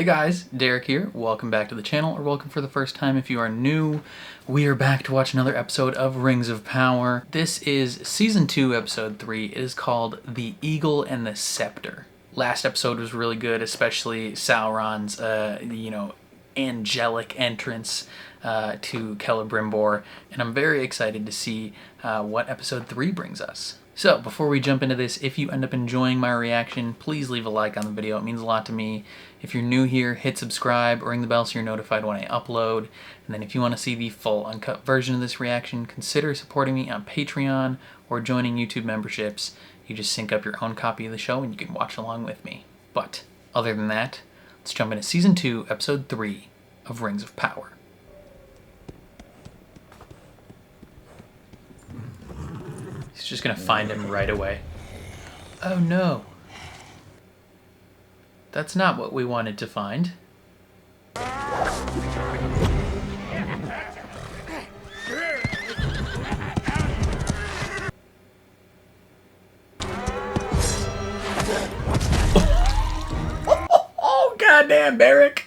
Hey guys, Derek here. Welcome back to the channel, or welcome for the first time if you are new. We are back to watch another episode of Rings of Power. This is Season 2, Episode 3. It is called The Eagle and the Sceptre. Last episode was really good, especially Sauron's, angelic entrance to Celebrimbor, and I'm very excited to see what Episode 3 brings us. So, before we jump into this, if you end up enjoying my reaction, please leave a like on the video. It means a lot to me. If you're new here, hit subscribe, ring the bell so you're notified when I upload. And then if you want to see the full uncut version of this reaction, consider supporting me on Patreon or joining YouTube memberships. You just sync up your own copy of the show and you can watch along with me. But, other than that, let's jump into Season 2, Episode 3 of Rings of Power. He's just gonna find him right away. Oh no. That's not what we wanted to find. Oh, goddamn, Barrick!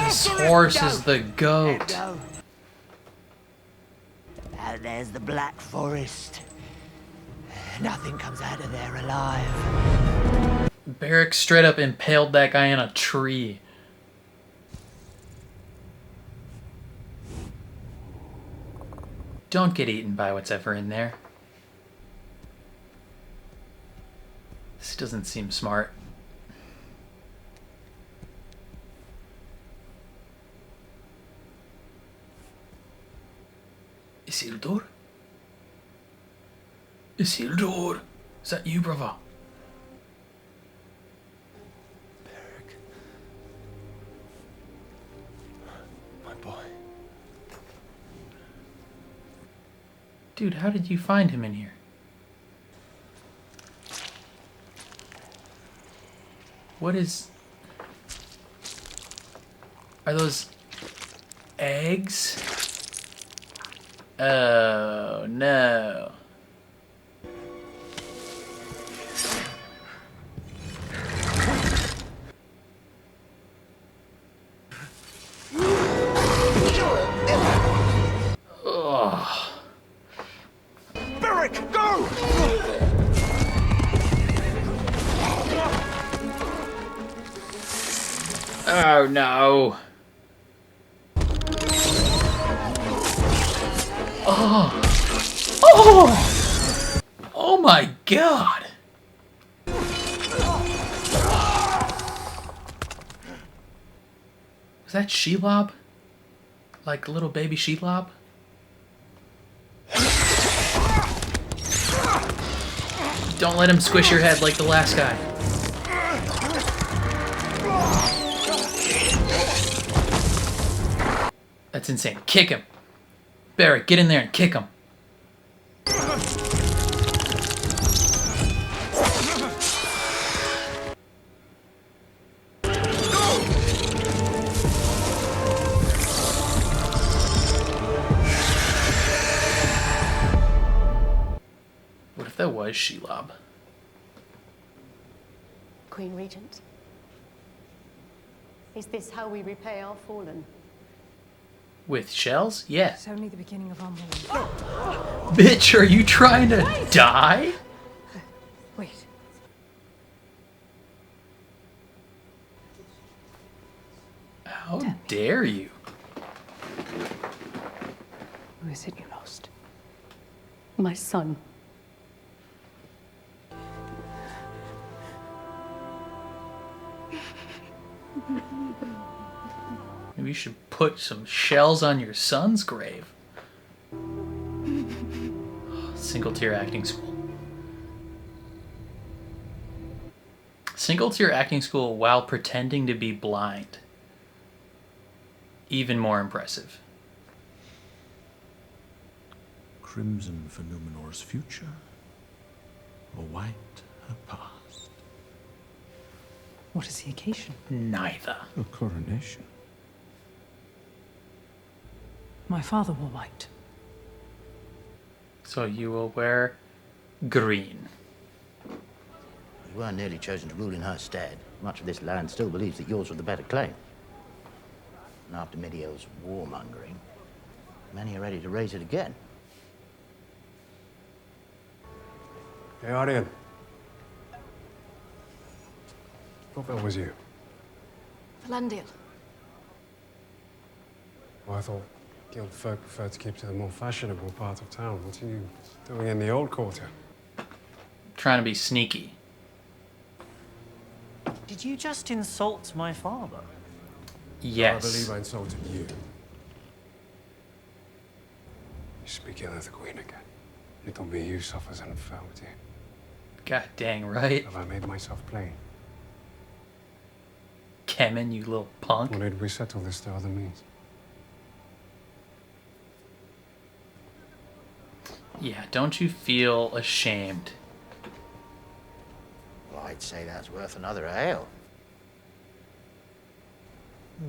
This horse is the goat. There's the Black Forest. Nothing comes out of there alive. Barrick straight up impaled that guy in a tree. Don't get eaten by what's ever in there. This doesn't seem smart. Isildur? Isildur? Is that you, brother? Beric. My boy. Dude, how did you find him in here? What is... Are those... eggs? Oh, no. Ugh. Beric, go! Oh, no. Oh! Oh! Oh my god! Was that Shelob? Like little baby Shelob? Don't let him squish your head like the last guy. That's insane. Kick him. Barrick, get in there and kick him. What if that was Shelob? Queen Regent, is this how we repay our fallen? With shells? Yes. It's only the beginning of our mourning. Bitch, are you trying to die? Wait. How dare you? Who is it you lost? My son. Maybe you should put some shells on your son's grave. Single tier acting school. Single tier acting school while pretending to be blind. Even more impressive. Crimson for Numenor's future, or white her past? What is the occasion? Neither. A coronation. My father wore white. Is So you will wear green. You weren't nearly chosen to rule in her stead. Much of this land still believes that yours was the better claim. And after Midiel's warmongering, many are ready to raise it again. Hey, Aryan. Thought that was you. Valandiel. Well, I thought guild folk preferred to keep to the more fashionable part of town. What are you doing in the old quarter? Trying to be sneaky. Did you just insult my father? Yes. I believe I insulted you. You speak ill of the Queen again. It'll be you suffers and fell with you. God dang right. Have I made myself plain? Kemen, you little punk. Or did we settle this through other means? Yeah, don't you feel ashamed? Well, I'd say that's worth another ale.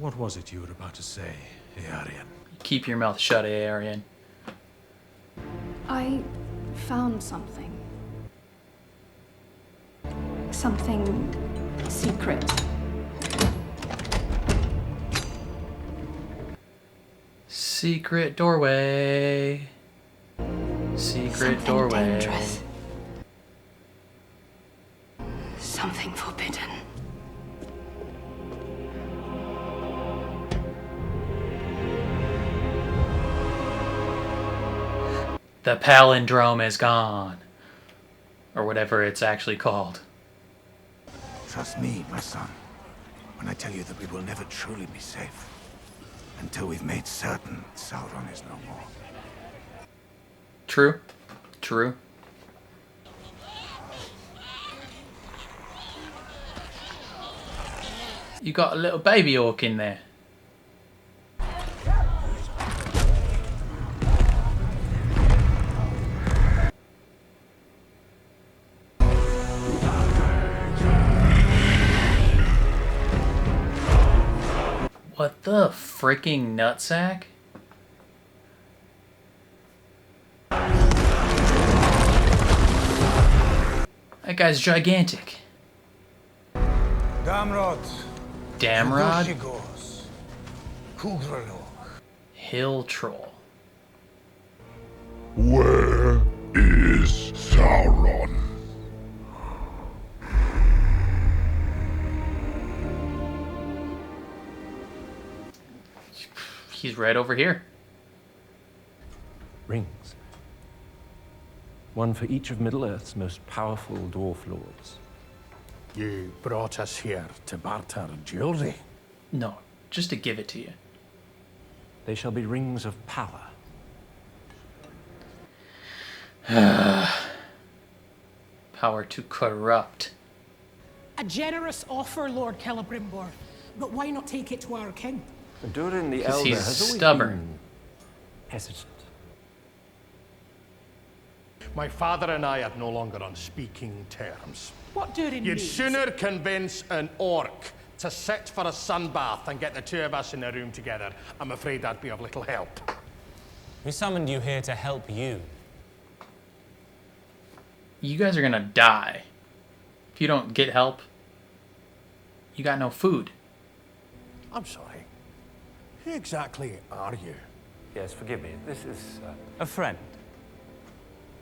What was it you were about to say, Earian? Keep your mouth shut, Arian. I found something. Something secret. Secret doorway. Secret Something doorway. dangerous. Something forbidden. The palindrome is gone. Or whatever it's actually called. Trust me, my son, when I tell you that we will never truly be safe until we've made certain Sauron is no more. True. True. You got a little baby orc in there. What the freaking nutsack? That guy's gigantic. Damrod. Damrod? goes. Kugralok. Hill Troll. Where is Sauron? He's right over here. Rings. One for each of Middle-earth's most powerful dwarf lords. You brought us here to barter jewelry. No, just to give it to you. They shall be rings of power. Power to corrupt. A generous offer, Lord Celebrimbor, but why not take it to our king? Durin the 'Cause Elder he's has always stubborn. been hesitant. My father and I are no longer on speaking terms. What Durin You'd means? sooner convince an orc to sit for a sunbath than get the two of us in a room together. I'm afraid that'd be of little help. We summoned you here to help you. You guys are gonna die. If you don't get help, you got no food. I'm sorry. Who exactly are you? Yes, forgive me. This is a friend.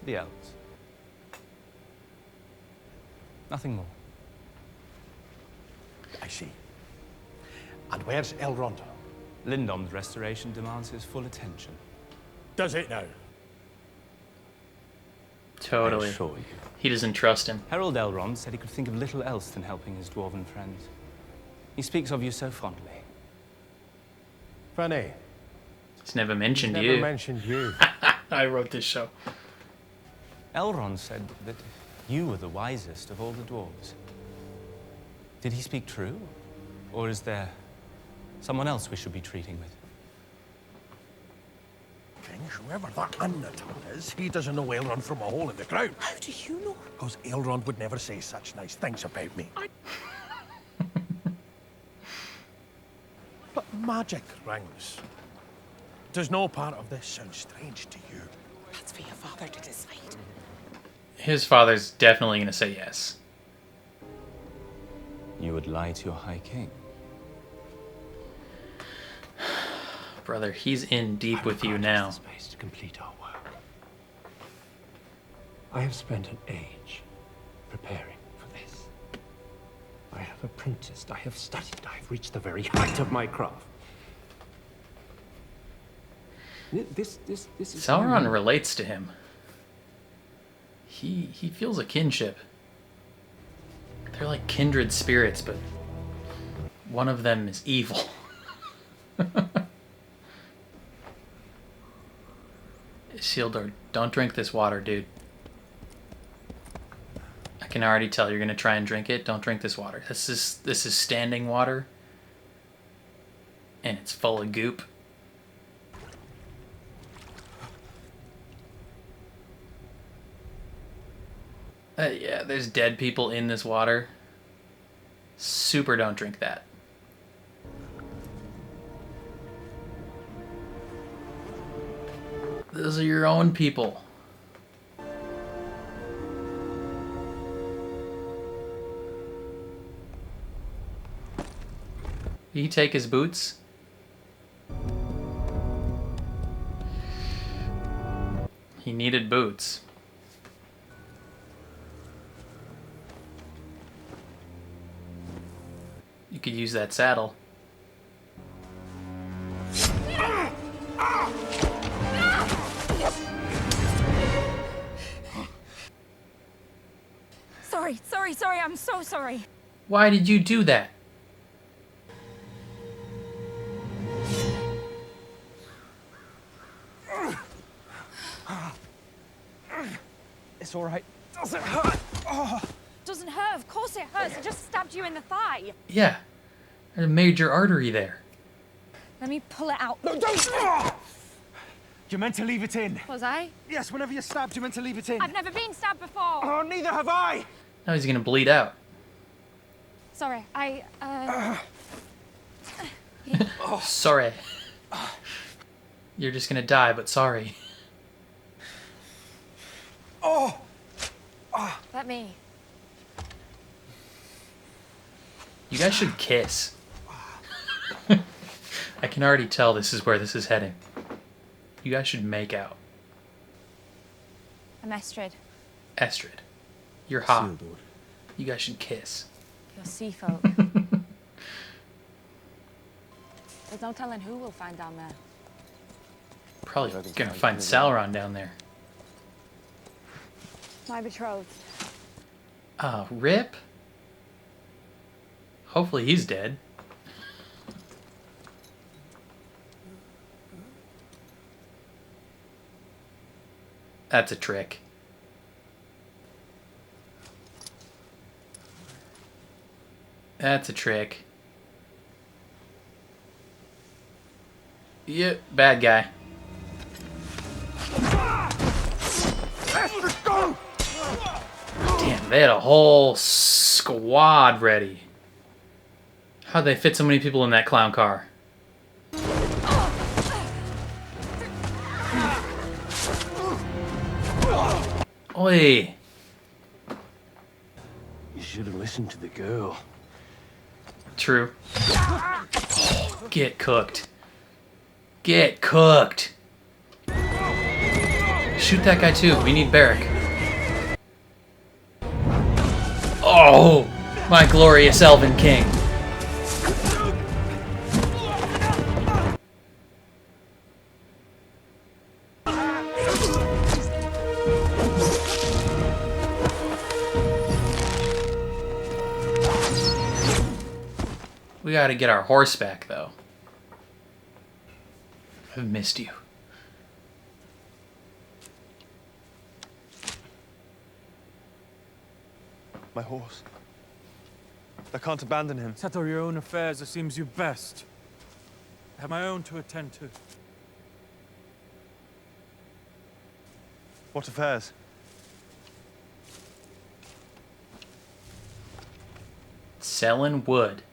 The elves. Nothing more. I see. And where's Elrond? Lindom's restoration demands his full attention. Does it now? Totally. I assure you. He doesn't trust him. Harold Elrond said he could think of little else than helping his dwarven friends. He speaks of you so fondly. Funny. He's never mentioned Never you. mentioned you. I wrote this show. Elrond said that you were the wisest of all the dwarves. Did he speak true? Or is there someone else we should be treating with? King, whoever that Annatar is, he doesn't know Elrond from a hole in the ground. How do you know? Because Elrond would never say such nice things about me. But magic rings. Does no part of this sound strange to you? That's for your father to decide. His father's definitely going to say yes. You would lie to your High King? Brother, he's in deep with you now. Space to complete our work. I have spent an age preparing for this. I have apprenticed, I have studied, I have reached the very height of my craft. This is Sauron relates to him. He feels a kinship. They're like kindred spirits, but one of them is evil. Isildur, don't drink this water, dude. I can already tell you're gonna try and drink it. Don't drink this water. This is standing water, and it's full of goop. Yeah, there's dead people in this water. Super don't drink that. Those are your own people. Did he take his boots? He needed boots. You could use that saddle. Sorry, I'm so sorry. Why did you do that? It's all right. Does it hurt? Oh. Doesn't hurt. Of course it hurts. I just stabbed you in the thigh. Yeah, there's a major artery there. Let me pull it out. No, don't! You're meant to leave it in. Was I? Yes, whenever you're stabbed, you're meant to leave it in. I've never been stabbed before. Oh, neither have I. Now he's gonna bleed out. Sorry, Sorry. You're just gonna die, but sorry. Oh! Let me. You guys should kiss. I can already tell this is where this is heading. You guys should make out. I'm Estrid. Estrid, you're hot. Isildur. You guys should kiss. You're sea folk. There's no telling who we'll find down there. Probably gonna find Sauron down there. My betrothed. Rip? Hopefully he's dead. That's a trick. That's a trick. Yep, bad guy. Damn, they had a whole squad ready. How'd they fit so many people in that clown car? Oi! You should have listened to the girl. True. Oh, get cooked. Get cooked. Shoot that guy too. We need Beric. Oh, my glorious Elven King. We gotta get our horse back, though. I've missed you. My horse. I can't abandon him. Settle your own affairs as seems you best. I have my own to attend to. What affairs? Selling wood.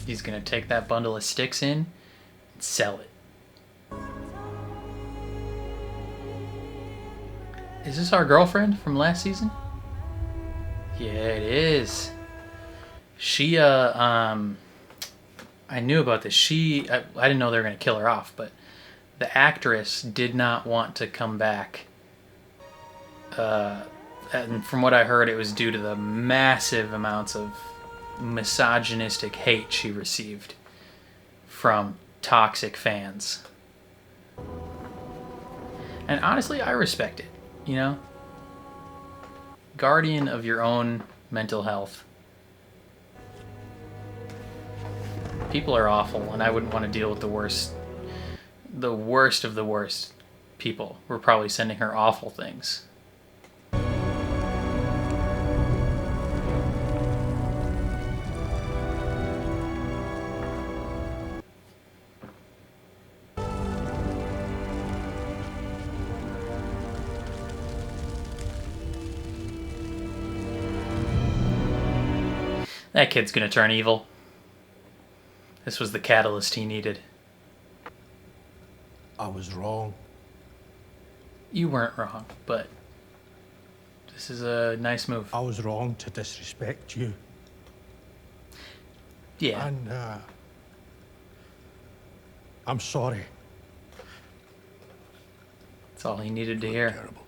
He's gonna take that bundle of sticks in and sell it. Is this our girlfriend from last season? Yeah, it is. She, I knew about this. I didn't know they were going to kill her off, but the actress did not want to come back. And from what I heard, it was due to the massive amounts of misogynistic hate she received from toxic fans. And honestly, I respect it, you know? Guardian of your own mental health. People are awful, and I wouldn't want to deal with the worst of the worst people. We're probably sending her awful things. That kid's gonna turn evil. This was the catalyst he needed. I was wrong. You weren't wrong, but this is a nice move. I was wrong to disrespect you. Yeah. And, I'm sorry. That's all he needed to hear. Terrible.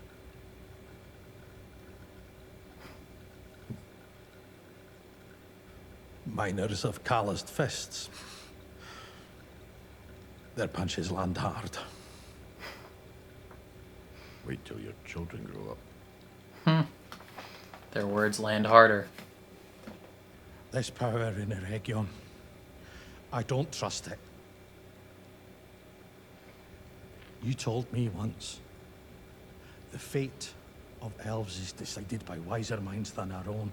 Miners have calloused fists. Their punches land hard. Wait till your children grow up. Their words land harder. This power in Eregion, I don't trust it. You told me once, the fate of elves is decided by wiser minds than our own.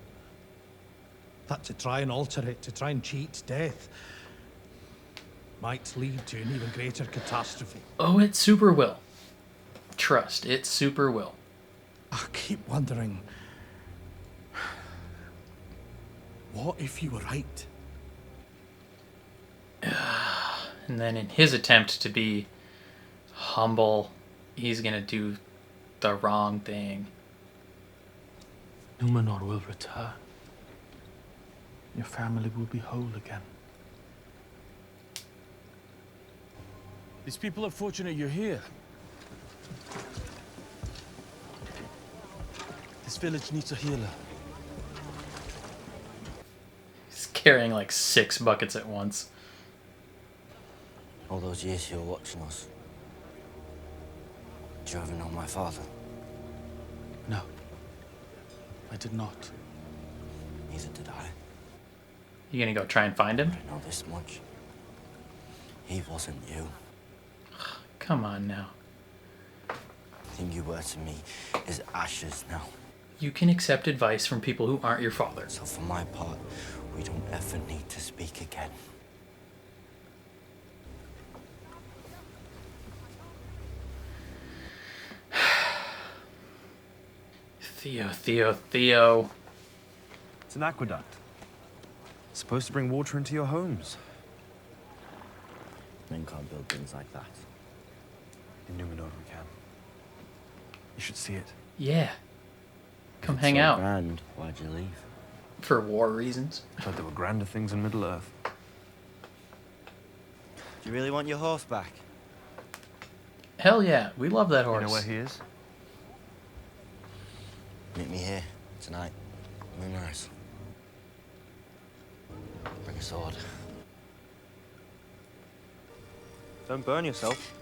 That to try and alter it, to try and cheat death, might lead to an even greater catastrophe. Oh, it super will. Trust, it super will. I keep wondering, what if you were right? And then in his attempt to be humble, he's gonna do the wrong thing. Numenor will return. Your family will be whole again. These people are fortunate you're here. This village needs a healer. He's carrying like 6 buckets at once. All those years you were watching us. Did you ever know my father? No, I did not. Neither did I. You gonna go try and find him? I know this much. He wasn't you. Come on now. The thing you were to me is ashes now. You can accept advice from people who aren't your father. So for my part, we don't ever need to speak again. Theo. It's an aqueduct. It's supposed to bring water into your homes. Men can't build things like that. In Numenor we can. You should see it. Yeah. Come It's hang so out. grand. Why'd you leave? For war reasons. I thought there were grander things in Middle-earth. Do you really want your horse back? Hell yeah, we love that horse. You know where he is? Meet me here tonight. Moonrise. Bring a sword. Don't burn yourself.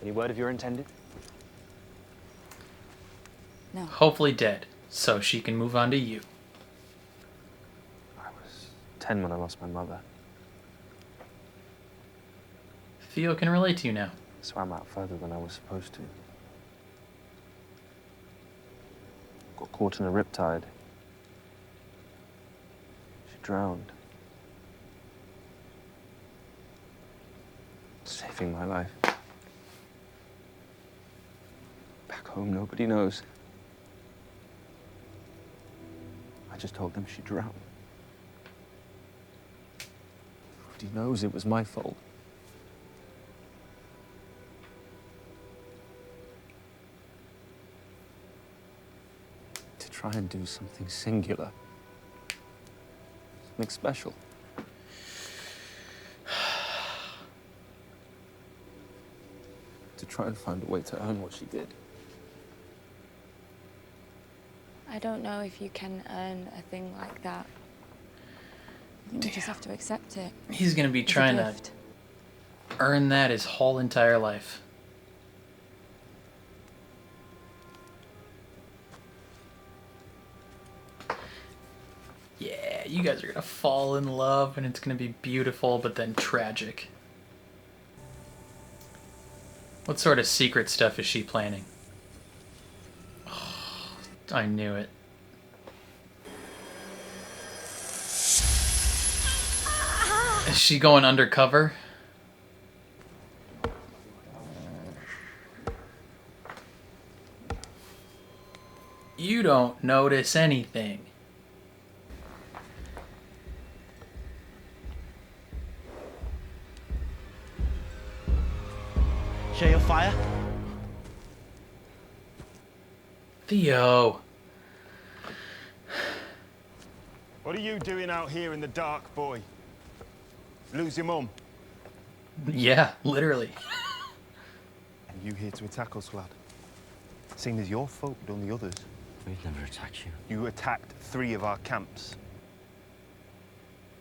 Any word of your intended? No. Hopefully dead, so she can move on to you. I was 10 when I lost my mother. Theo can relate to you now. Swam out further than I was supposed to. Got caught in a riptide. She drowned. Saving my life. Back home, nobody knows. I just told them she drowned. Nobody knows it was my fault. try and do something singular. Something special. To try and find a way to earn what she did. I don't know if you can earn a thing like that. I think you just have to accept it. He's gonna be trying to earn that his whole entire life. Yeah, you guys are gonna fall in love and it's gonna be beautiful, but then tragic. What sort of secret stuff is she planning? Oh, I knew it. Is she going undercover? You don't notice anything. Share your fire? Theo. What are you doing out here in the dark, boy? Lose your mum? Yeah, literally. And you here to attack us, lad? Seeing as your folk done the others. We've never attacked you. You attacked 3 of our camps.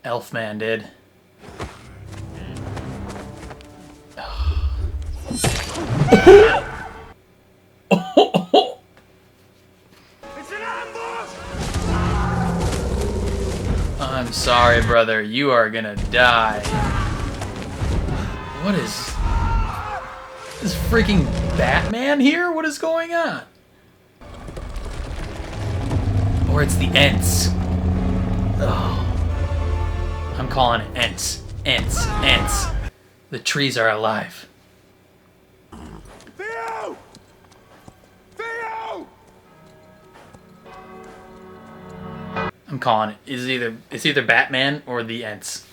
Elfman did. It's an ambush! I'm sorry, brother. You are gonna die. What is freaking Batman here? What is going on? Or it's the Ents. Oh. I'm calling it Ents. Ents. Ents. The trees are alive. Theo! Theo! I'm calling it. It's either Batman or the Ents.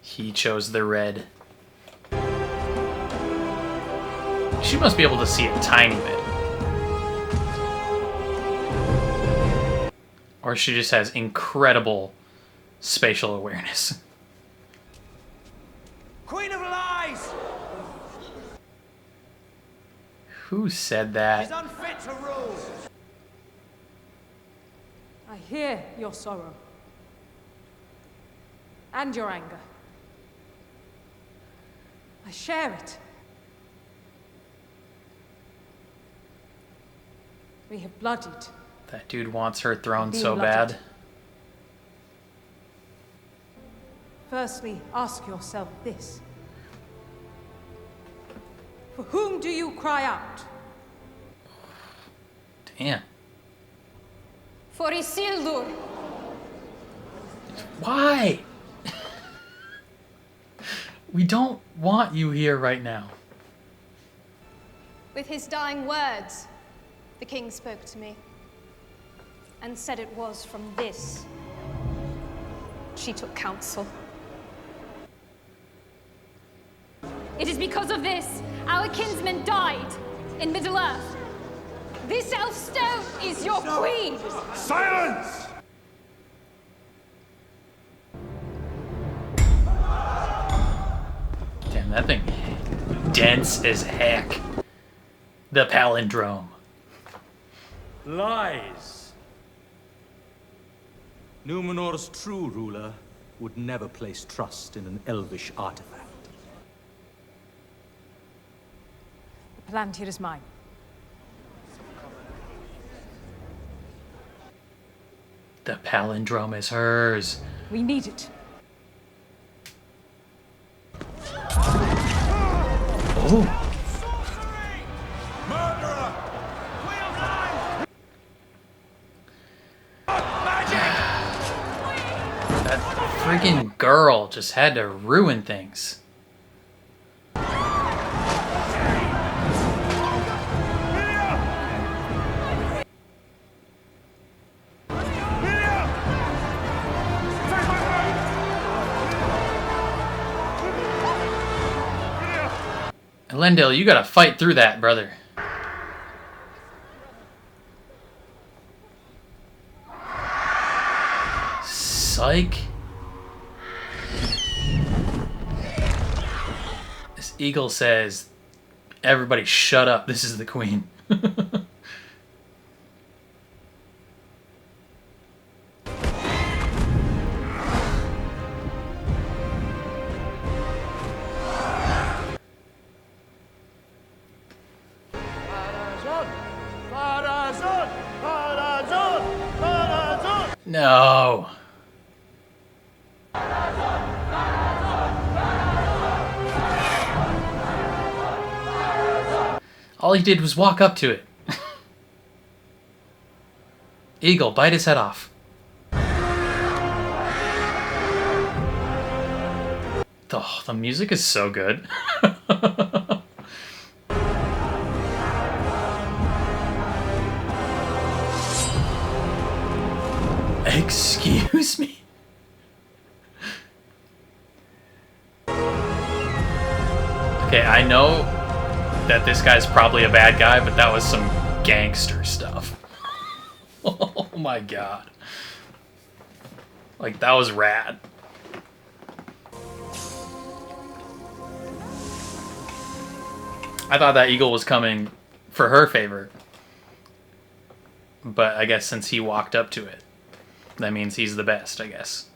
He chose the red. She must be able to see a tiny bit. Or she just has incredible spatial awareness. Queen of Lies! Who said that? She's unfit to rule! I hear your sorrow. And your anger. I share it. We have bloodied. That dude wants her throne Being so blooded. bad. Firstly, ask yourself this. For whom do you cry out? Damn. For Isildur. Why? We don't want you here right now. With his dying words, the king spoke to me and said it was from this she took counsel. It is because of this our kinsman died in Middle-earth. This elf stone is your queen! Silence! Damn, that thing dense as heck. The palindrome. Lies. Numenor's true ruler would never place trust in an elvish artifact. The Palantir is mine. The palindrome is hers. We need it. Oh. That freaking girl just had to ruin things. Elendil, you gotta fight through that, brother. Psych. This eagle says, everybody shut up, this is the queen. No. All he did was walk up to it. Eagle, bite his head off. Oh, the music is so good. Excuse me? Okay, I know that this guy's probably a bad guy, but that was some gangster stuff. Oh my god. Like, that was rad. I thought that eagle was coming for her favor. But I guess since he walked up to it, that means he's the best, I guess.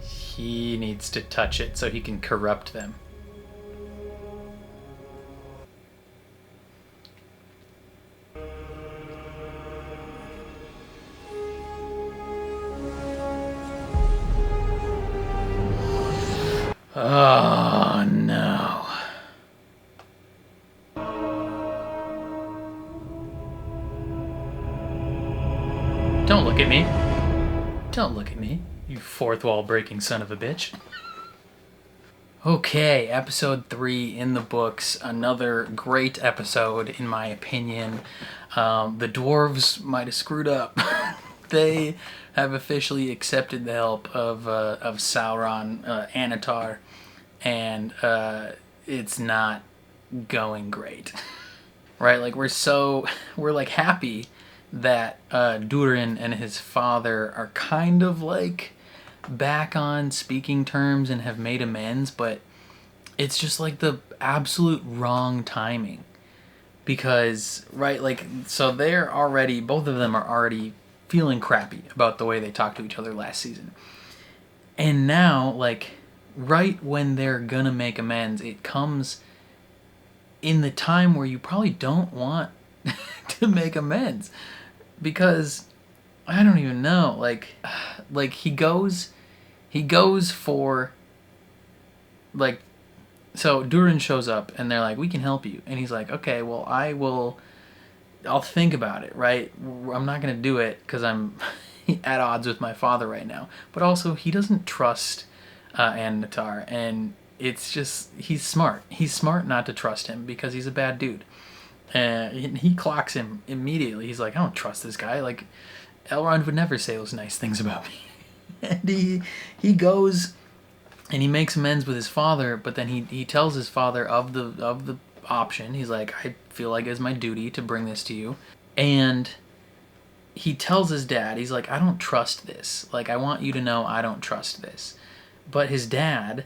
He needs to touch it so he can corrupt them. Oh no. Don't look at me. Don't look at me, you fourth wall breaking son of a bitch. Okay, episode 3 in the books. Another great episode, in my opinion. The dwarves might have screwed up. They have officially accepted the help of Sauron, Anatar, and it's not going great. Right? Like, we're like happy that Durin and his father are kind of like back on speaking terms and have made amends, but it's just like the absolute wrong timing. Because, right, like, so they're already, both of them are already feeling crappy about the way they talked to each other last season. And now, like, right when they're gonna make amends, it comes in the time where you probably don't want to make amends. Because, I don't even know, like he goes for, like, so Durin shows up and they're like, we can help you. And he's like, okay, well, I'll think about it, right? I'm not going to do it because I'm at odds with my father right now. But also, he doesn't trust Anatar, and it's just, he's smart. He's smart not to trust him because he's a bad dude. And he clocks him immediately. He's like, I don't trust this guy. Like, Elrond would never say those nice things about me. And he goes and he makes amends with his father, but then he tells his father of the option. He's like, I feel like it's my duty to bring this to you. And he tells his dad, he's like, I don't trust this. Like, I want you to know I don't trust this. But his dad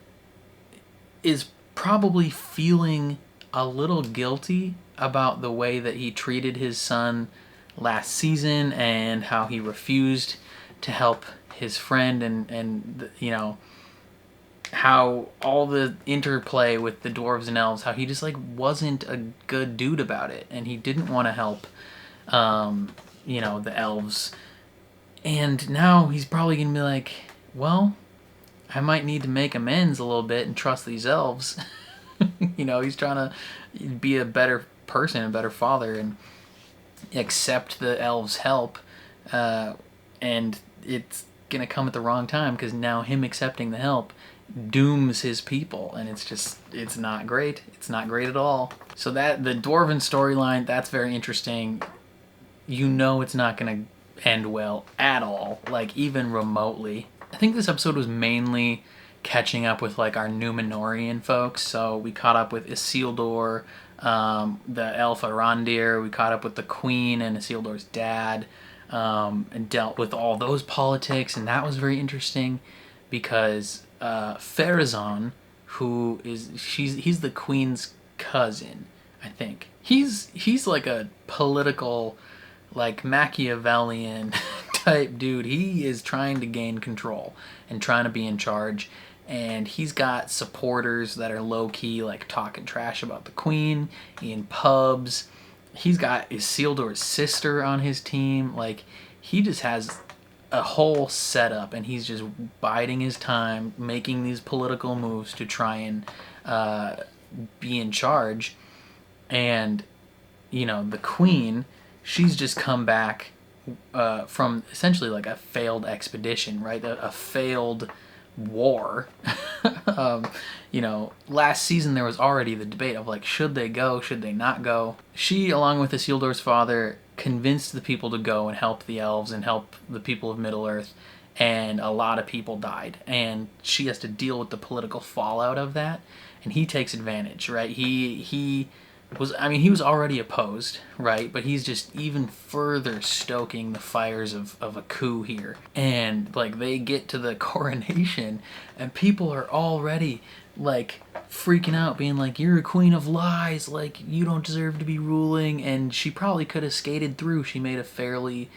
is probably feeling a little guilty about the way that he treated his son last season and how he refused to help his friend, and you know, how all the interplay with the dwarves and elves, how he just like wasn't a good dude about it, and he didn't want to help you know, the elves. And now he's probably gonna be like, well, I might need to make amends a little bit and trust these elves. You know, he's trying to be a better person, a better father, and accept the elves' help. And it's gonna come at the wrong time, because now him accepting the help dooms his people, and it's not great. It's not great at all. So that the dwarven storyline, that's very interesting. You know it's not going to end well at all, like even remotely. I think this episode was mainly catching up with like our Numenorian folks. So we caught up with Isildur, the elf Arondir. We caught up with the queen and Isildur's dad, and dealt with all those politics, and that was very interesting because Pharazôn, who he's the queen's cousin, I think. He's like a political, like Machiavellian type dude. He is trying to gain control and trying to be in charge, and he's got supporters that are low-key, like talking trash about the queen in pubs. He's got Isildur's sister on his team. Like, he just has a whole setup, and he's just biding his time, making these political moves to try and be in charge. And, you know, the queen, she's just come back from essentially like a failed expedition, right? A failed war. You know, last season there was already the debate of like, should they go, should they not go? She, along with Isildur's father, convinced the people to go and help the elves and help the people of Middle-earth, and a lot of people died, and she has to deal with the political fallout of that, and he takes advantage, right? He was already opposed, right? But he's just even further stoking the fires of a coup here. And like they get to the coronation and people are already like freaking out, being like, you're a queen of lies, like you don't deserve to be ruling. And she probably could have skated through. She made a fairly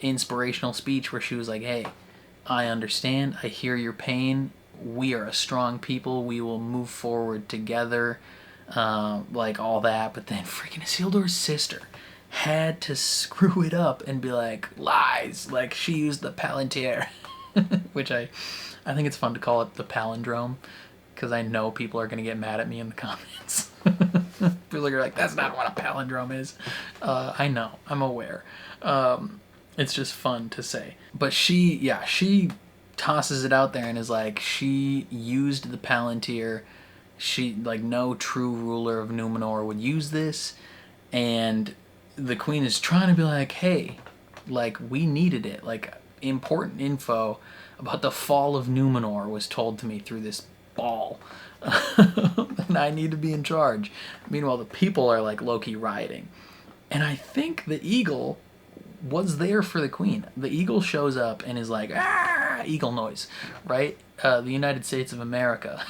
inspirational speech where she was like, hey, I understand, I hear your pain, we are a strong people, we will move forward together. Like all that, but then freaking Isildur's sister had to screw it up and be like, lies, like she used the Palantir, which I think it's fun to call it the palindrome, because I know people are going to get mad at me in the comments. People are like, that's not what a palindrome is. I know, I'm aware. It's just fun to say. But she tosses it out there and is like, she used the Palantir. She, like, no true ruler of Numenor would use this, and the queen is trying to be like, hey, like, we needed it. Like, important info about the fall of Numenor was told to me through this ball, and I need to be in charge. Meanwhile, the people are, like, low-key rioting. And I think the eagle was there for the queen. The eagle shows up and is like, ah, eagle noise, right? The United States of America.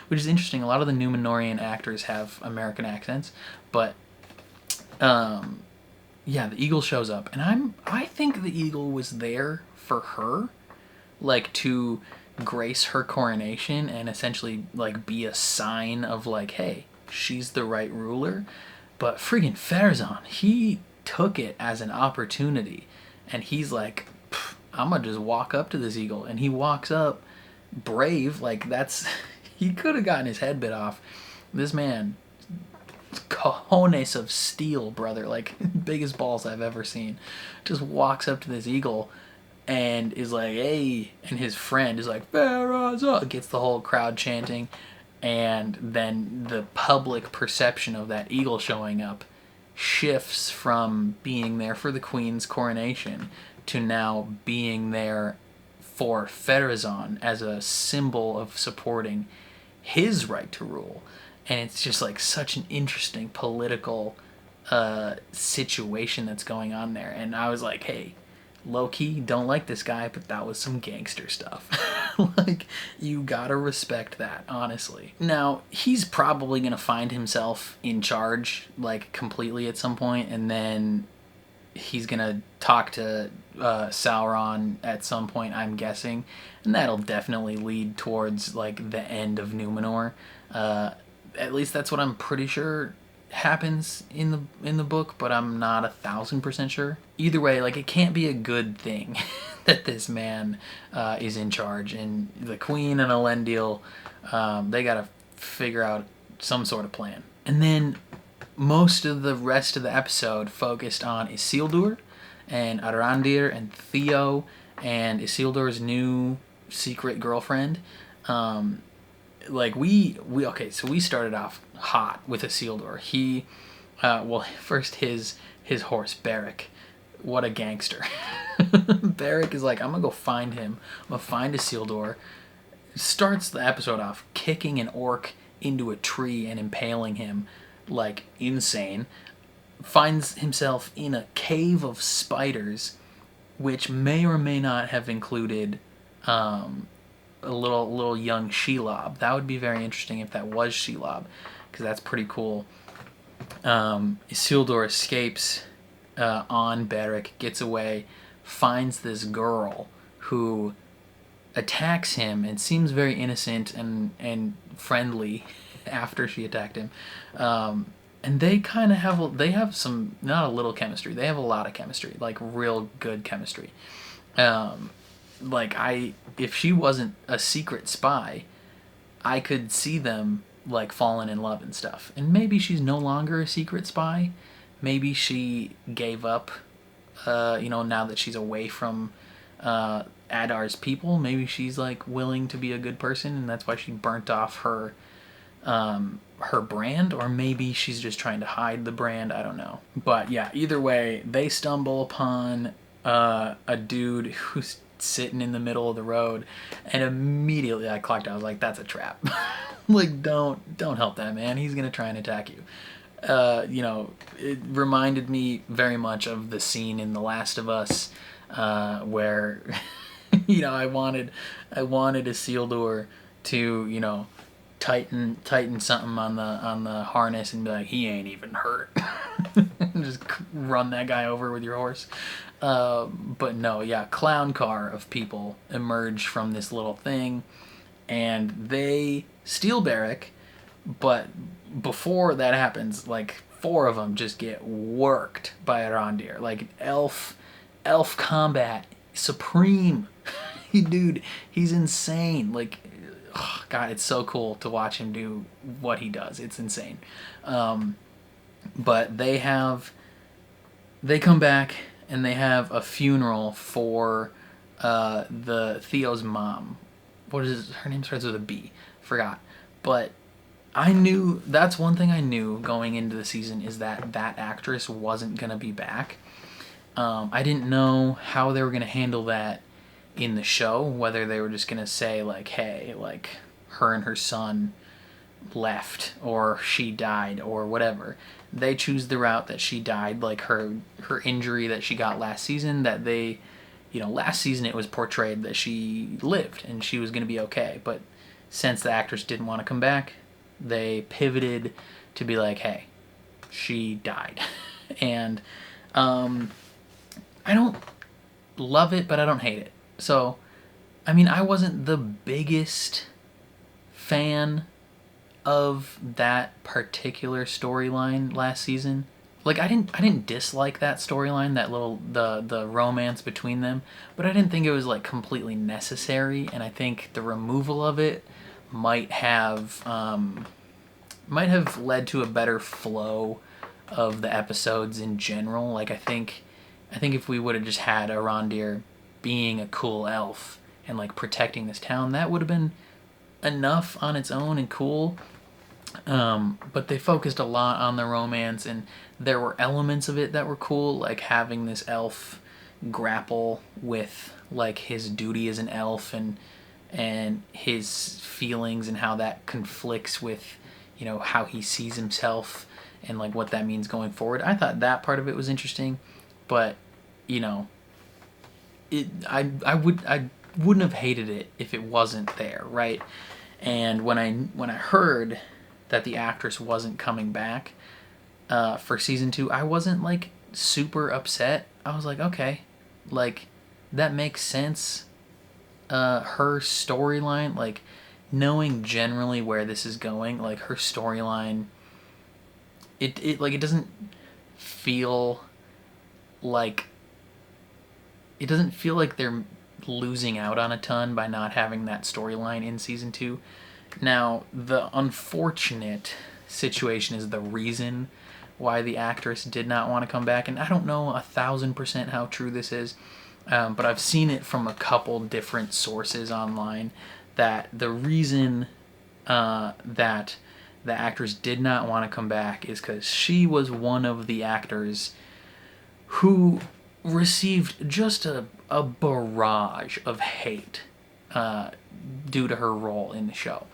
Which is interesting. A lot of the Numenorian actors have American accents, but yeah, the eagle shows up, and I think the eagle was there for her, like to grace her coronation and essentially like be a sign of like, hey, she's the right ruler. But friggin' Pharazôn, he took it as an opportunity, and he's like, I'm gonna just walk up to this eagle, and he walks up. Brave, like that's he could have gotten his head bit off. This man, cojones of steel, brother, like biggest balls I've ever seen, just walks up to this eagle and is like, hey, and his friend is like, Pharazôn, gets the whole crowd chanting, and then the public perception of that eagle showing up shifts from being there for the queen's coronation to now being there for Pharazôn as a symbol of supporting his right to rule. And it's just like such an interesting political situation that's going on there. And I was like, hey, low-key, don't like this guy, but that was some gangster stuff. Like, you gotta respect that, honestly. Now, he's probably gonna find himself in charge, like, completely at some point, and then he's gonna talk to Sauron at some point, I'm guessing, and that'll definitely lead towards like the end of Numenor. At least that's what I'm pretty sure happens in the book, but I'm not 1,000% sure. Either way, like, it can't be a good thing that this man is in charge, and the queen and Elendil, they gotta figure out some sort of plan. And then most of the rest of the episode focused on Isildur and Arondir and Theo and Isildur's new secret girlfriend. Like we okay, so we started off hot with Isildur. He well, first his horse Beric, what a gangster. Beric is like, I'm gonna go find him. I'm gonna find Isildur. Starts the episode off kicking an orc into a tree and impaling him like insane. Finds himself in a cave of spiders, which may or may not have included a little young Shelob. That would be very interesting if that was Shelob, because that's pretty cool. Isildur escapes on Beric, gets away, finds this girl who attacks him and seems very innocent and friendly after she attacked him. And they kind of have some, not a little chemistry, they have a lot of chemistry, like real good chemistry. Like if she wasn't a secret spy, I could see them like falling in love and stuff. And maybe she's no longer a secret spy. Maybe she gave up, now that she's away from Adar's people. Maybe she's like willing to be a good person, and that's why she burnt off her brand, or maybe she's just trying to hide the brand. I don't know. But yeah, either way, they stumble upon a dude who's sitting in the middle of the road, and immediately I clocked out. I was like, that's a trap. Like, don't help that man. He's gonna try and attack you. It reminded me very much of the scene in The Last of Us, where I wanted Isildur to tighten something on the harness and be like, he ain't even hurt. Just run that guy over with your horse. But no, yeah, clown car of people emerge from this little thing, and they steal Beric. But before that happens, like 4 of them just get worked by Arondir. Like elf combat supreme. Dude, he's insane. Like, oh God, it's so cool to watch him do what he does. It's insane. But they come back and they have a funeral for the Theo's mom. What is her name? Starts with a B. Forgot. But I knew, that's one thing I knew going into the season, is that actress wasn't going to be back. I didn't know how they were going to handle that in the show, whether they were just going to say like, hey, like her and her son left, or she died, or whatever. They choose the route that she died, like her injury that she got last season, that they, last season it was portrayed that she lived and she was going to be okay. But since the actress didn't want to come back, they pivoted to be like, hey, she died. And I don't love it, but I don't hate it. So, I mean, I wasn't the biggest fan of that particular storyline last season. Like, I didn't dislike that storyline, that little the romance between them, but I didn't think it was like completely necessary, and I think the removal of it might have led to a better flow of the episodes in general. Like, I think if we would have just had Arondir being a cool elf and like protecting this town, that would have been enough on its own and cool. But they focused a lot on the romance, and there were elements of it that were cool, like having this elf grapple with like his duty as an elf and his feelings and how that conflicts with how he sees himself and like what that means going forward. I thought that part of it was interesting, but I wouldn't have hated it if it wasn't there, right? And when I heard that the actress wasn't coming back for season 2, I wasn't like super upset. I was like, okay, like that makes sense. Her storyline, like knowing generally where this is going, like her storyline, it doesn't feel like they're losing out on a ton by not having that storyline in season 2. Now, the unfortunate situation is the reason why the actress did not want to come back, and I don't know 1,000% how true this is, but I've seen it from a couple different sources online that the reason that the actress did not want to come back is because she was one of the actors who received just a barrage of hate due to her role in the show.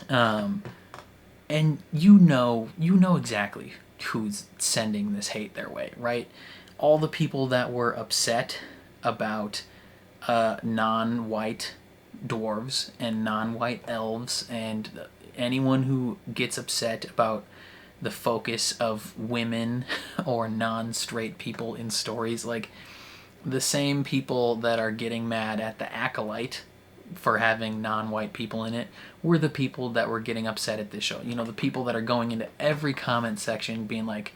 And you know exactly who's sending this hate their way, right? All the people that were upset about non-white dwarves and non-white elves, and anyone who gets upset about the focus of women or non-straight people in stories, like the same people that are getting mad at the Acolyte for having non-white people in it were the people that were getting upset at this show. You know, the people that are going into every comment section being like,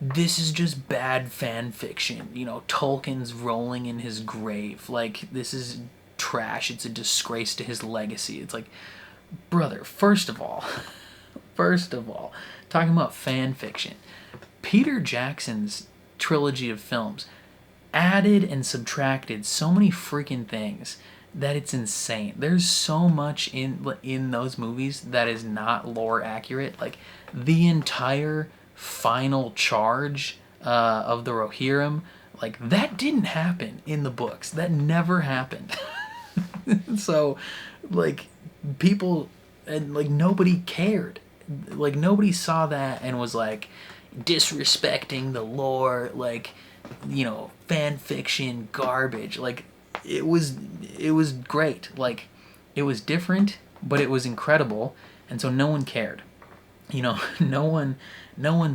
this is just bad fan fiction. You know, Tolkien's rolling in his grave. Like, this is trash. It's a disgrace to his legacy. It's like, brother, first of all, talking about fan fiction, Peter Jackson's trilogy of films added and subtracted so many freaking things that it's insane. There's so much in those movies that is not lore accurate. Like, the entire final charge of the Rohirrim, like, that didn't happen in the books. That never happened. So, like, people, and like, nobody cared. Like, nobody saw that and was like disrespecting the lore, like, you know, fan fiction garbage. Like, it was great. Like, it was different, but it was incredible, and so no one cared. You know, no one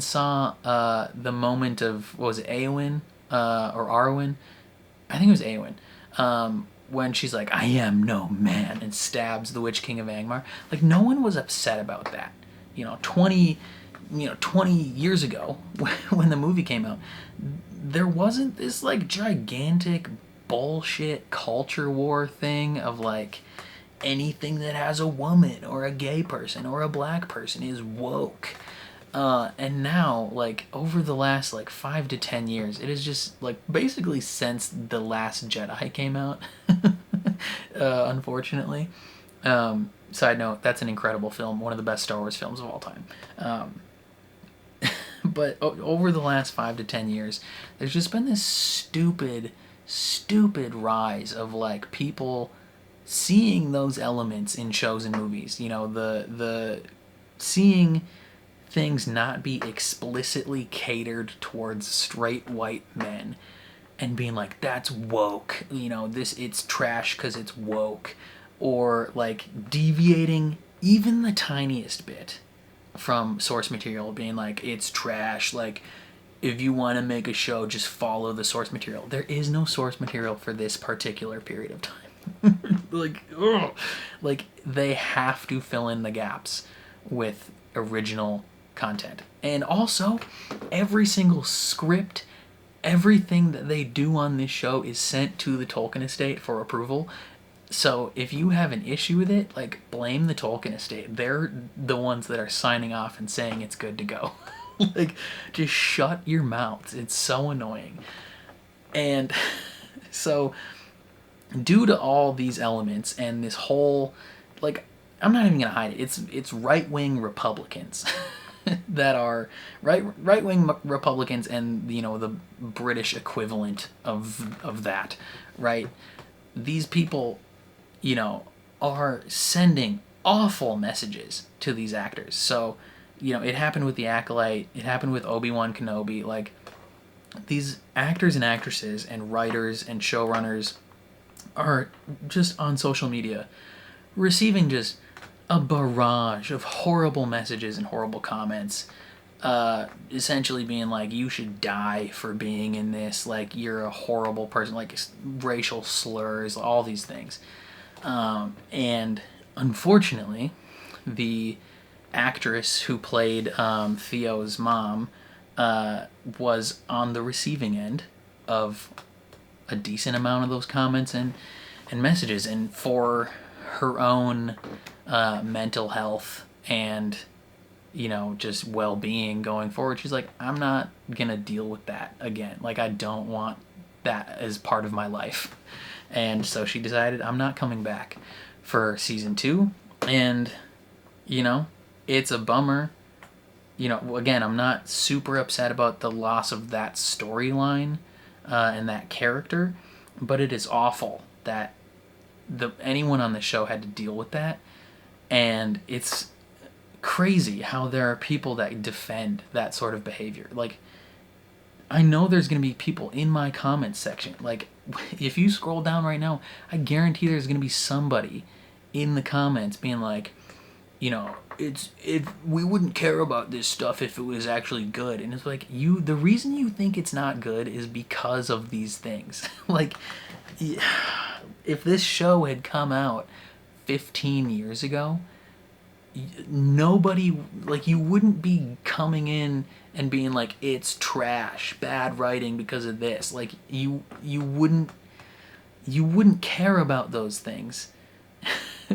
saw the moment of, what was it, Eowyn or Arwen? I think it was Eowyn. When she's like, I am no man, and stabs the Witch King of Angmar. Like, no one was upset about that. You know, 20 years ago, when the movie came out, there wasn't this, like, gigantic bullshit culture war thing of, like, anything that has a woman or a gay person or a black person is woke. And now, like, over the last, like, 5 to 10 years, it is just, like, basically since The Last Jedi came out, unfortunately. Side note, that's an incredible film, one of the best Star Wars films of all time. But over the last 5 to 10 years, there's just been this stupid rise of, like, people seeing those elements in shows and movies. You know, the seeing things not be explicitly catered towards straight white men and being like, that's woke, you know, it's trash because it's woke, or like deviating even the tiniest bit from source material, being like, it's trash, like, if you want to make a show, just follow the source material. There is no source material for this particular period of time. Like, ugh. Like, they have to fill in the gaps with original content. And also, every single script, everything that they do on this show is sent to the Tolkien estate for approval. So if you have an issue with it, like, blame the Tolkien estate. They're the ones that are signing off and saying it's good to go. Like, just shut your mouths. It's so annoying. And so, due to all these elements and this whole, like, I'm not even gonna hide it. It's right-wing Republicans that are right-wing Republicans, and, you know, the British equivalent of that, right? These people, you know, are sending awful messages to these actors. So, you know, it happened with the Acolyte. It happened with Obi-Wan Kenobi. Like, these actors and actresses and writers and showrunners are just on social media receiving just a barrage of horrible messages and horrible comments, essentially being like, you should die for being in this, like, you're a horrible person, like, racial slurs, all these things. And unfortunately, the actress who played Theo's mom was on the receiving end of a decent amount of those comments and messages, and for her own mental health and, you know, just well-being going forward, she's like, I'm not gonna deal with that again. Like, I don't want that as part of my life. And so she decided I'm not coming back for season 2. And, you know, it's a bummer. You know, again, I'm not super upset about the loss of that storyline and that character, but it is awful that anyone on the show had to deal with that. And it's crazy how there are people that defend that sort of behavior. Like, I know there's going to be people in my comments section. Like, if you scroll down right now, I guarantee there's going to be somebody in the comments being like, you know, we wouldn't care about this stuff if it was actually good. And it's like, the reason you think it's not good is because of these things. Like, if this show had come out 15 years ago, nobody, like, you wouldn't be coming in and being like, it's trash, bad writing because of this. Like, you wouldn't care about those things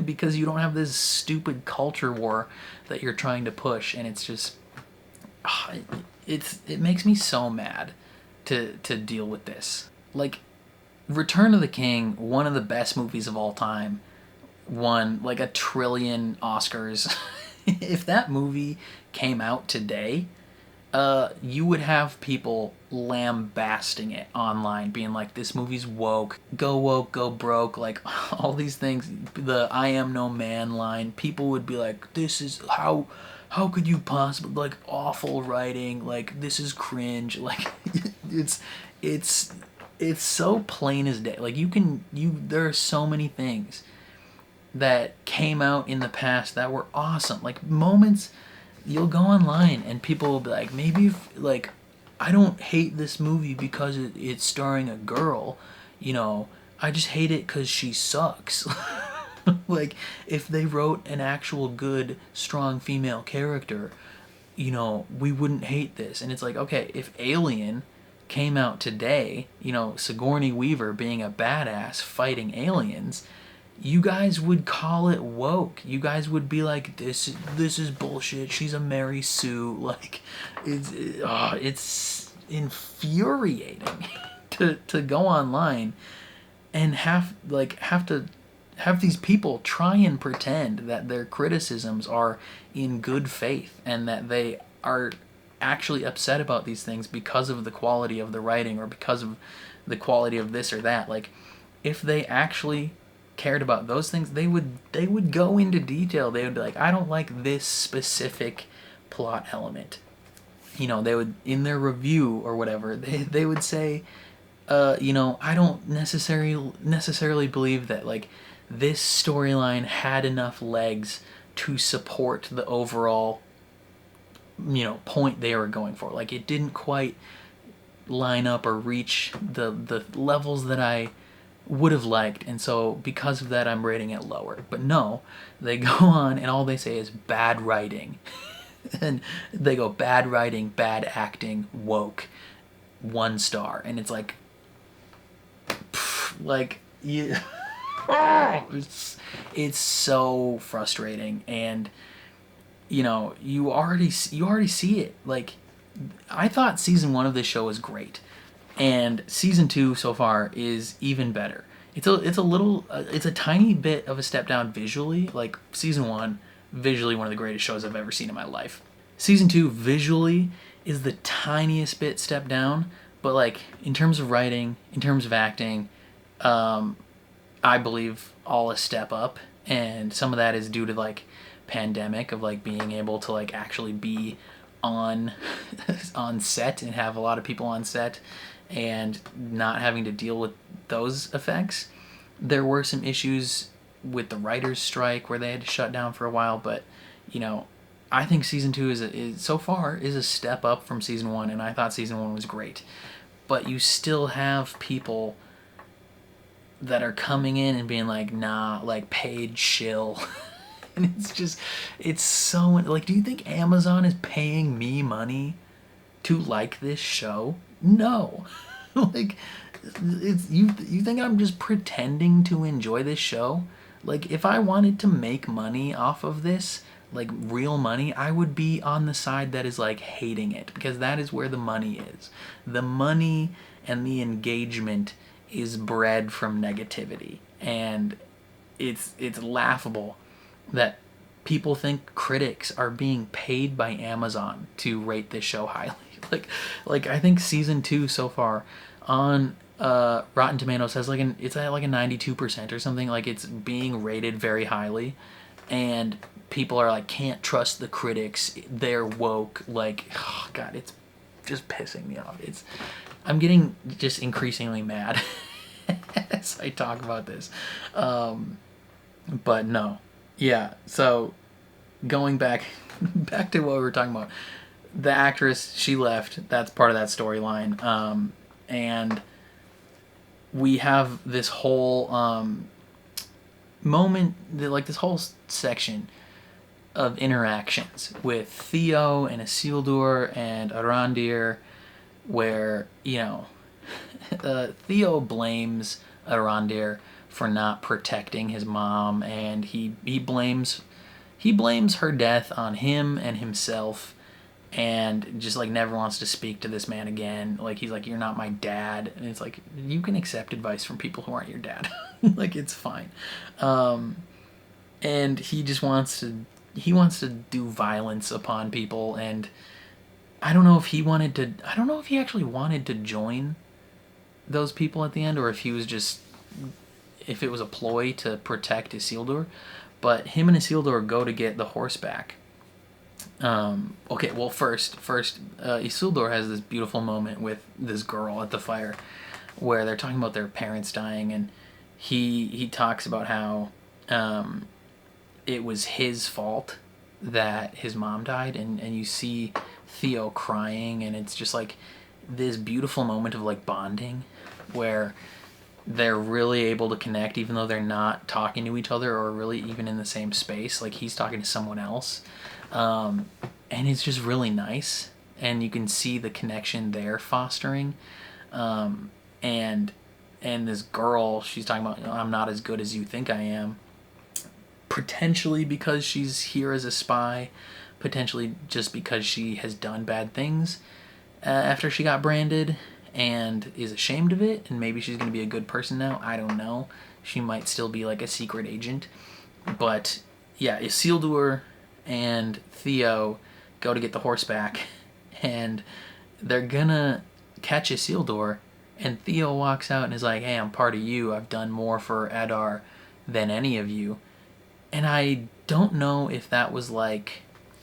because you don't have this stupid culture war that you're trying to push. And it's just, it makes me so mad to deal with this. Like, Return of the King, one of the best movies of all time, won like 1 trillion Oscars. If that movie came out today, you would have people lambasting it online, being like, this movie's woke, go broke, like all these things. The I am no man line, people would be like, this is how could you possibly, like, awful writing, like, this is cringe. Like, it's so plain as day. Like, there are so many things that came out in the past that were awesome. Like, moments, you'll go online and people will be like, maybe like, I don't hate this movie because it's starring a girl, you know, I just hate it because she sucks. Like, if they wrote an actual good, strong female character, you know, we wouldn't hate this. And it's like, okay, if Alien came out today, you know, Sigourney Weaver being a badass fighting aliens, you guys would call it woke. You guys would be like, this is bullshit. She's a Mary Sue. Like, it's infuriating to go online and have these people try and pretend that their criticisms are in good faith and that they are actually upset about these things because of the quality of the writing or because of the quality of this or that. Like, if they actually cared about those things, they would go into detail. They would be like, I don't like this specific plot element. You know, they would, in their review or whatever, they would say, you know, I don't necessarily believe that, like, this storyline had enough legs to support the overall, you know, point they were going for. Like, it didn't quite line up or reach the levels that I would have liked, and so because of that I'm rating it lower. But no, they go on and all they say is bad writing. And they go, bad writing, bad acting, woke, 1 star. And it's like, like, you it's so frustrating. And, you know, you already see it. Like, I thought season 1 of this show was great, and season 2 so far is even better. It's a tiny bit of a step down visually. Like, season 1, visually one of the greatest shows I've ever seen in my life. Season 2 visually is the tiniest bit step down, but, like, in terms of writing, in terms of acting, I believe all a step up. And some of that is due to, like, pandemic, of, like, being able to, like, actually be on set and have a lot of people on set and not having to deal with those effects. There were some issues with the writers' strike where they had to shut down for a while, but, you know, I think season 2 is so far a step up from season 1, and I thought season 1 was great. But you still have people that are coming in and being like, nah, like, paid shill. And it's so, like, do you think Amazon is paying me money to like this show? No. Like, you think I'm just pretending to enjoy this show? Like, if I wanted to make money off of this, like real money, I would be on the side that is like hating it, because that is where the money is. The money and the engagement is bred from negativity, and it's laughable that people think critics are being paid by Amazon to rate this show highly. like I think season 2 so far on Rotten Tomatoes has it's at like a 92% or something. Like, it's being rated very highly, and people are like, can't trust the critics, they're woke. Like, oh god, it's just pissing me off. I'm getting just increasingly mad as I talk about this. But no. Yeah, so going back to what we were talking about. The actress, she left. That's part of that storyline. And we have this whole moment, like this whole section of interactions with Theo and Isildur and Arondir, where, you know, Theo blames Arondir for not protecting his mom, and he blames her death on him and himself, and just like never wants to speak to this man again. Like, he's like, you're not my dad. And it's like, you can accept advice from people who aren't your dad. Like, it's fine. And he just wants to do violence upon people, and I don't know if he actually wanted to join those people at the end, or if it was a ploy to protect Isildur. But him and Isildur go to get the horse back. Okay, well, first, Isildur has this beautiful moment with this girl at the fire, where they're talking about their parents dying, and he talks about how it was his fault that his mom died, and you see Theo crying, and it's just like this beautiful moment of like bonding, where they're really able to connect even though they're not talking to each other or really even in the same space. Like, he's talking to someone else. And it's just really nice, and you can see the connection they're fostering. And this girl, she's talking about, I'm not as good as you think I am, potentially because she's here as a spy, potentially just because she has done bad things after she got branded and is ashamed of it, and maybe she's going to be a good person now. I don't know. She might still be like a secret agent. But yeah, Isildur and Theo go to get the horse back, and they're gonna catch Isildur, and Theo walks out and is like, hey, I'm part of you. I've done more for Eddar than any of you. And I don't know if that was like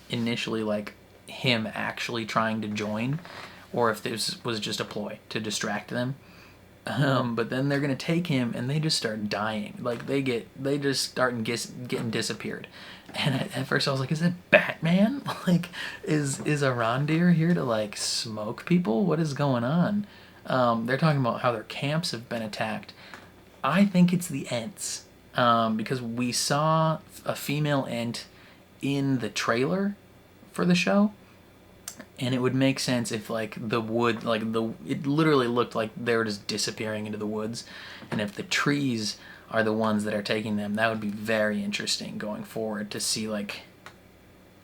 initially like him actually trying to join, or if this was just a ploy to distract them. But then they're gonna take him, and they just start dying. Like, they just start getting disappeared. And at first I was like, is it Batman? Like, is Arondir here to like smoke people? What is going on? They're talking about how their camps have been attacked. I think it's the Ents, because we saw a female Ent in the trailer for the show. And it would make sense if, like, the wood, like, it literally looked like they were just disappearing into the woods. And if the trees are the ones that are taking them, that would be very interesting going forward to see, like,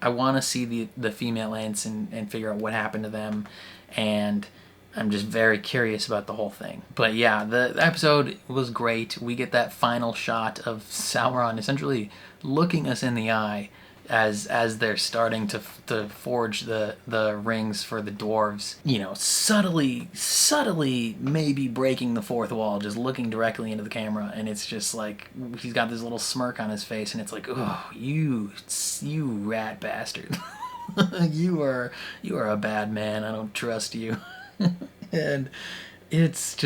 I want to see the female Ents and figure out what happened to them. And I'm just very curious about the whole thing. But yeah, the episode was great. We get that final shot of Sauron essentially looking us in the eye as they're starting to forge the rings for the dwarves, you know, subtly maybe breaking the fourth wall, just looking directly into the camera, and it's just like he's got this little smirk on his face, and it's like, oh, you rat bastard. you are a bad man. I don't trust you. And it's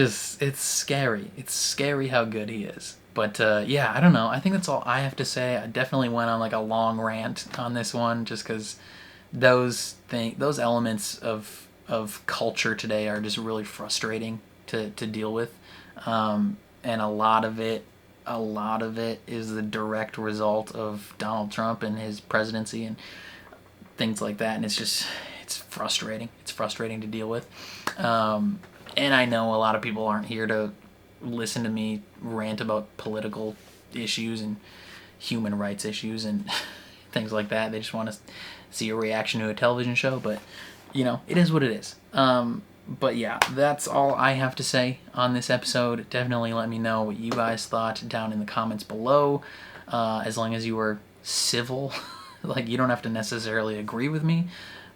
scary. It's scary how good he is. But yeah, I don't know. I think that's all I have to say. I definitely went on like a long rant on this one, just because those elements of culture today are just really frustrating to deal with, and a lot of it is the direct result of Donald Trump and his presidency and things like that. And it's frustrating. It's frustrating to deal with. And I know a lot of people aren't here to listen to me rant about political issues and human rights issues, and things like that. They just want to see a reaction to a television show, but, you know, it is what it is. But yeah, that's all I have to say on this episode. Definitely let me know what you guys thought down in the comments below, as long as you were civil. Like, you don't have to necessarily agree with me,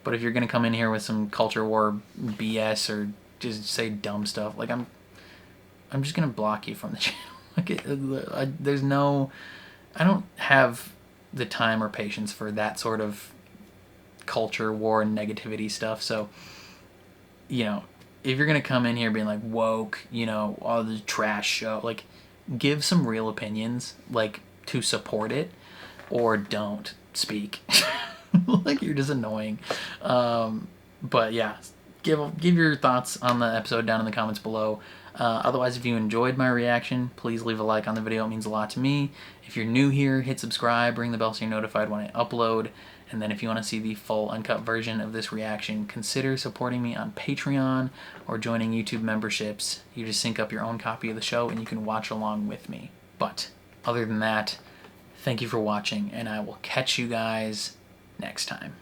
but if you're going to come in here with some culture war BS or just say dumb stuff, like, I'm just going to block you from the channel. Like, there's no... I don't have the time or patience for that sort of culture war and negativity stuff, so... You know, if you're going to come in here being like woke, you know, all the trash show, like, give some real opinions, like, to support it, or don't speak. Like, you're just annoying. But yeah, give your thoughts on the episode down in the comments below. Otherwise, if you enjoyed my reaction, please leave a like on the video. It means a lot to me. If you're new here, hit subscribe, ring the bell so you're notified when I upload. And then if you want to see the full uncut version of this reaction, consider supporting me on Patreon or joining YouTube memberships. You just sync up your own copy of the show and you can watch along with me. But other than that, thank you for watching, and I will catch you guys next time.